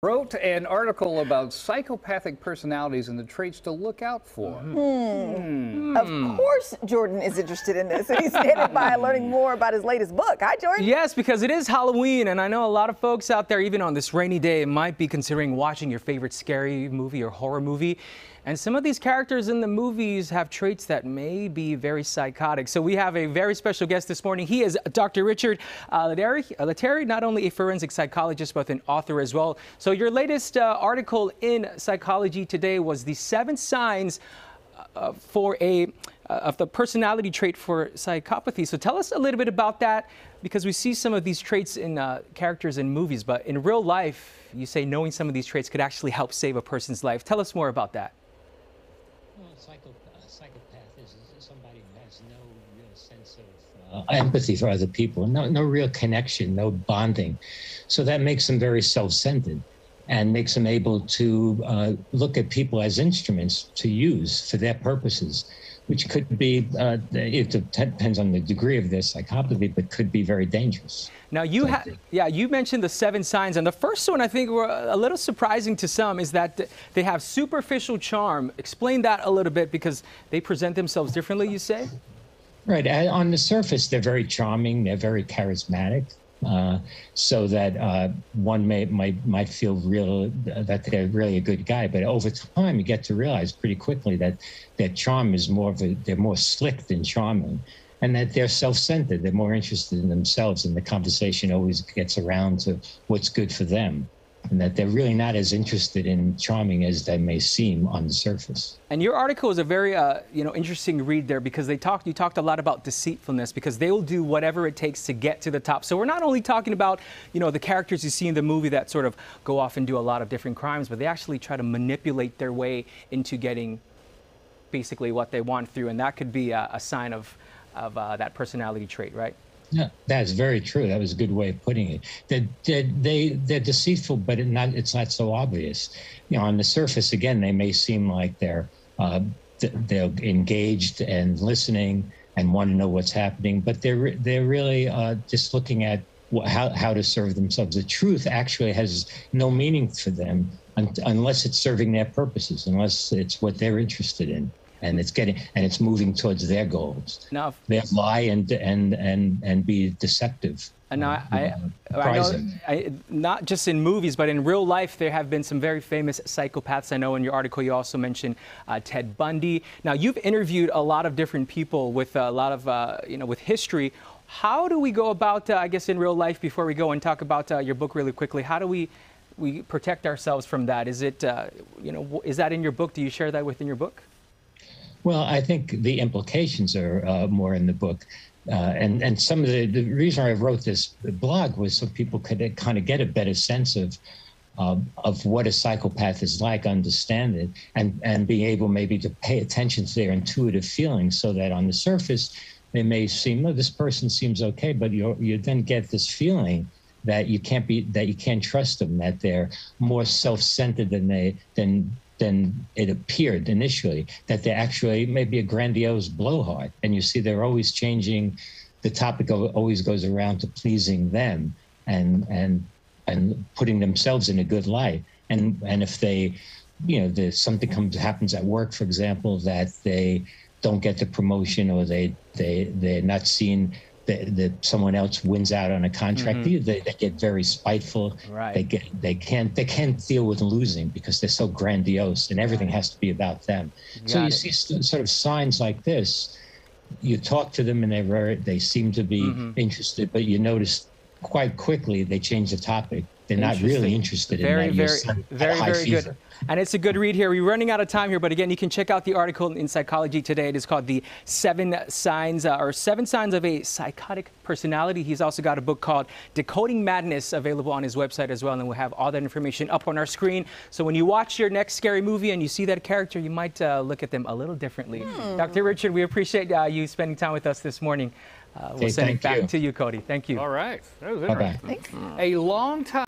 Wrote an article about psychopathic personalities and the traits to look out for. Of course Jordan is interested in this, and he started by learning more about his latest book. Hi, Jordan. Yes, because it is Halloween, and I know a lot of folks out there, even on this rainy day, might be considering watching your favorite scary movie or horror movie. And some of these characters in the movies have traits that may be very psychotic. So we have a very special guest this morning. He is Dr. Richard Lettieri, not only a forensic psychologist, but an author as well. So your latest article in Psychology Today was the 7 signs of the personality trait for psychopathy. So tell us a little bit about that, because we see some of these traits in characters in movies, but in real life, you say knowing some of these traits could actually help save a person's life. Tell us more about that. Well, a psychopath is somebody who has no real sense of empathy for other people, no real connection, no bonding. So that makes them very self-centered and makes them able to look at people as instruments to use for their purposes, which could be, it depends on the degree of their psychopathy, but could be very dangerous. Now, you mentioned the 7 signs, and the first one I think were a little surprising to some is that they have superficial charm. Explain that a little bit, because they present themselves differently, you say? Right. On the surface, they're very charming. They're very charismatic. So that one might feel that they're really a good guy, but over time you get to realize pretty quickly that their charm is they're more slick than charming, and that they're self-centered. They're more interested in themselves, and the conversation always gets around to what's good for them, and that they're really not as interested in charming as they may seem on the surface. And your article is a very interesting read there, because you talked a lot about deceitfulness, because they will do whatever it takes to get to the top. So we're not only talking about the characters you see in the movie that sort of go off and do a lot of different crimes, but they actually try to manipulate their way into getting basically what they want through, and that could be a sign of that personality trait, right? Yeah, that's very true. That was a good way of putting it. They're deceitful, but it's not so obvious. On the surface, again, they may seem like they're engaged and listening and want to know what's happening, but they're really just looking at how to serve themselves. The truth actually has no meaning for them unless it's serving their purposes, unless it's what they're interested in. And it's moving towards their goals. Now, they lie and be deceptive. And now I know, not just in movies, but in real life, there have been some very famous psychopaths. I know in your article you also mentioned Ted Bundy. Now, you've interviewed a lot of different people with a lot of with history. How do we go about, I guess, in real life, before we go and talk about your book really quickly? How do we protect ourselves from that? Is it is that in your book? Do you share that within your book? Well, I think the implications are more in the book. And some of the reason I wrote this blog was so people could kind of get a better sense of what a psychopath is like, understand it, and be able maybe to pay attention to their intuitive feelings, so that on the surface they may seem, oh, this person seems okay, but you then get this feeling that you can't trust them, that they're more self-centered than it appeared initially, that they're actually maybe a grandiose blowhard. And you see they're always changing. The topic always goes around to pleasing them and putting themselves in a good light. And if they, something happens at work, for example, that they don't get the promotion, or they're not seen, that someone else wins out on a contract, they get very spiteful. Right. They can't deal with losing, because they're so grandiose and everything has to be about them. So you see sort of signs like this. You talk to them and they seem to be interested, but you notice quite quickly they change the topic. They're not really interested in that. Very good. And it's a good read here. We're running out of time here, but again, you can check out the article in Psychology Today. It is called the 7 Signs of a Psychotic Personality. He's also got a book called Decoding Madness available on his website as well, and we'll have all that information up on our screen. So when you watch your next scary movie and you see that character, you might look at them a little differently. Dr. Richard, we appreciate you spending time with us this morning. We'll send it back to you, Cody. Thank you. All right. That was interesting. Bye-bye. A long time